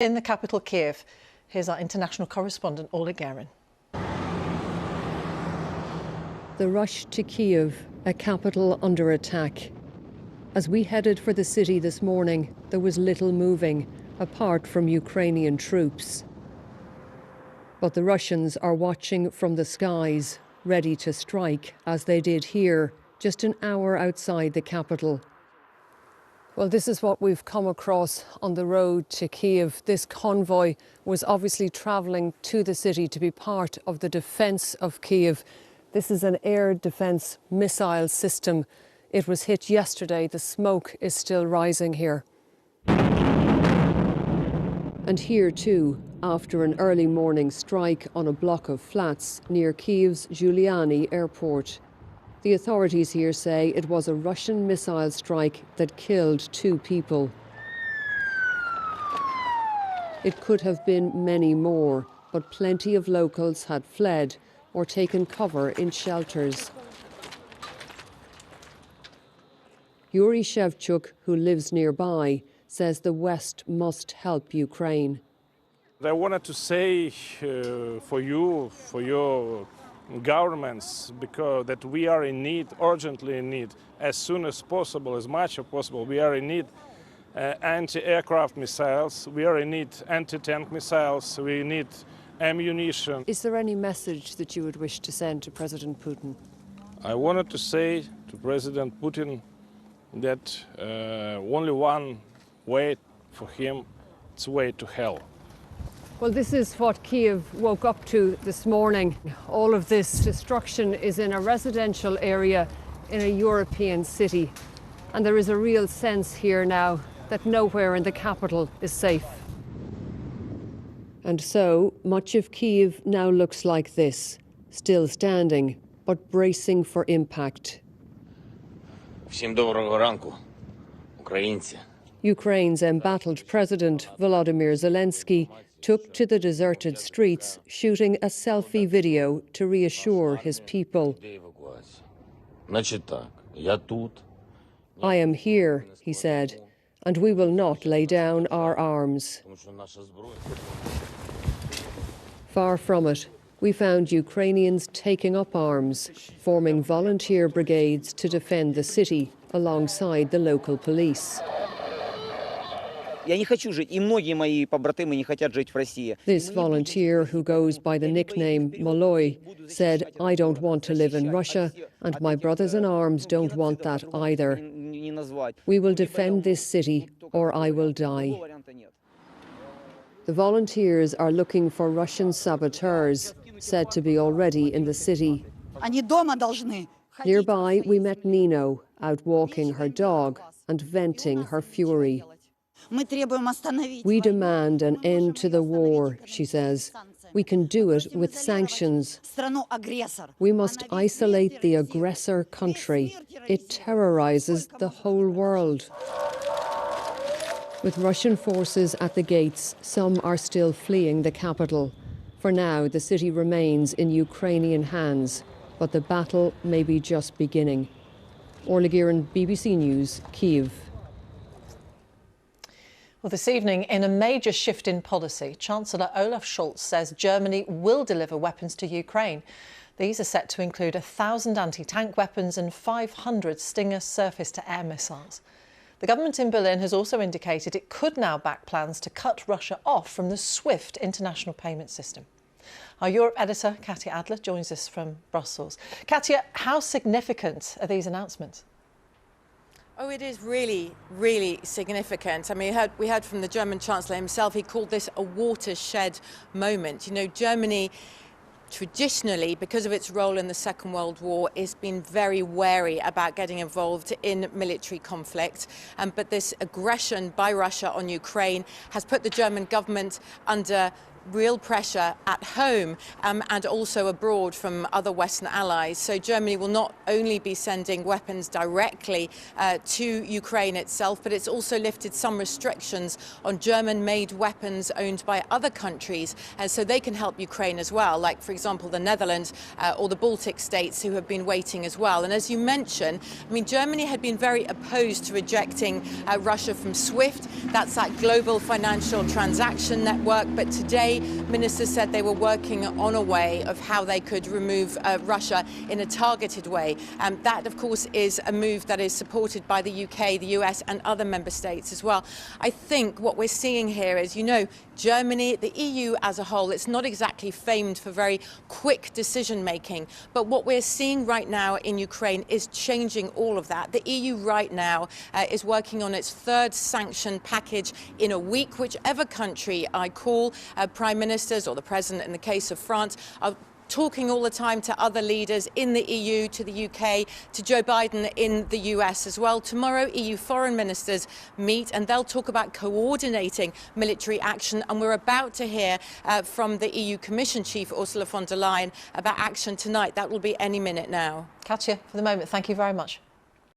In the capital, Kyiv, here's our international correspondent, Oleg Guerin. The rush to Kyiv, a capital under attack. As we headed for the city this morning, there was little moving, apart from Ukrainian troops. But the Russians are watching from the skies, ready to strike, as they did here, just an hour outside the capital. Well, this is what we've come across on the road to Kyiv. This convoy was obviously travelling to the city to be part of the defence of Kyiv. This is an air defence missile system. It was hit yesterday. The smoke is still rising here. And here too, after an early morning strike on a block of flats near Kyiv's Giuliani airport. The authorities here say it was a Russian missile strike that killed 2 people. It could have been many more, but plenty of locals had fled or taken cover in shelters. Yuri Shevchuk, who lives nearby, says the West must help Ukraine. I wanted to say for you, for your governments, because that we are in need, urgently in need, as soon as possible, as much as possible. We are in need anti-aircraft missiles, we are in need anti-tank missiles, we need ammunition. Is there any message that you would wish to send to President Putin? I wanted to say to President Putin that only one way for him, it's way to hell. Well, this is what Kyiv woke up to this morning. All of this destruction is in a residential area in a European city. And there is a real sense here now that nowhere in the capital is safe. And so much of Kyiv now looks like this, still standing, but bracing for impact. Всім доброго ранку, українці. Ukraine's embattled president, Volodymyr Zelensky, took to the deserted streets, shooting a selfie video to reassure his people. I am here, he said, and we will not lay down our arms. Far from it, we found Ukrainians taking up arms, forming volunteer brigades to defend the city alongside the local police. This volunteer, who goes by the nickname Moloy, said, "I don't want to live in Russia, and my brothers in arms don't want that either. We will defend this city, or I will die." The volunteers are looking for Russian saboteurs, said to be already in the city. Nearby, we met Nino, out walking her dog and venting her fury. We demand an end to the war, she says. We can do it with sanctions. We must isolate the aggressor country. It terrorizes the whole world. With Russian forces at the gates, some are still fleeing the capital. For now, the city remains in Ukrainian hands, but the battle may be just beginning. Oleg Guerin, BBC News, Kyiv. Well, this evening, in a major shift in policy, Chancellor Olaf Scholz says Germany will deliver weapons to Ukraine. These are set to include 1,000 anti-tank weapons and 500 Stinger surface-to-air missiles. The government in Berlin has also indicated it could now back plans to cut Russia off from the SWIFT international payment system. Our Europe editor, Katya Adler, joins us from Brussels. Katya, how significant are these announcements? Oh, it is really, really significant. I mean, we heard from the German Chancellor himself. He called this a watershed moment. You know, Germany traditionally, because of its role in the Second World War, has been very wary about getting involved in military conflict. But this aggression by Russia on Ukraine has put the German government under real pressure at home and also abroad from other Western allies. So Germany will not only be sending weapons directly to Ukraine itself, but it's also lifted some restrictions on German-made weapons owned by other countries, and so they can help Ukraine as well, like, for example, the Netherlands or the Baltic states, who have been waiting as well. And as you mentioned, I mean, Germany had been very opposed to rejecting Russia from SWIFT. That's that global financial transaction network. But today, ministers said they were working on a way of how they could remove Russia in a targeted way. That, of course, is a move that is supported by the UK, the US and other member states as well. I think what we're seeing here is, you know, Germany, the EU as a whole, it's not exactly famed for very quick decision making. But what we're seeing right now in Ukraine is changing all of that. The EU right now is working on its third sanction package in a week. Whichever country I call, prime ministers or the president in the case of France, are talking all the time to other leaders in the EU, to the UK, to Joe Biden in the US as well. Tomorrow, EU foreign ministers meet and they'll talk about coordinating military action. And we're about to hear from the EU Commission Chief, Ursula von der Leyen, about action tonight. That will be any minute now. Katya, for the moment, thank you very much.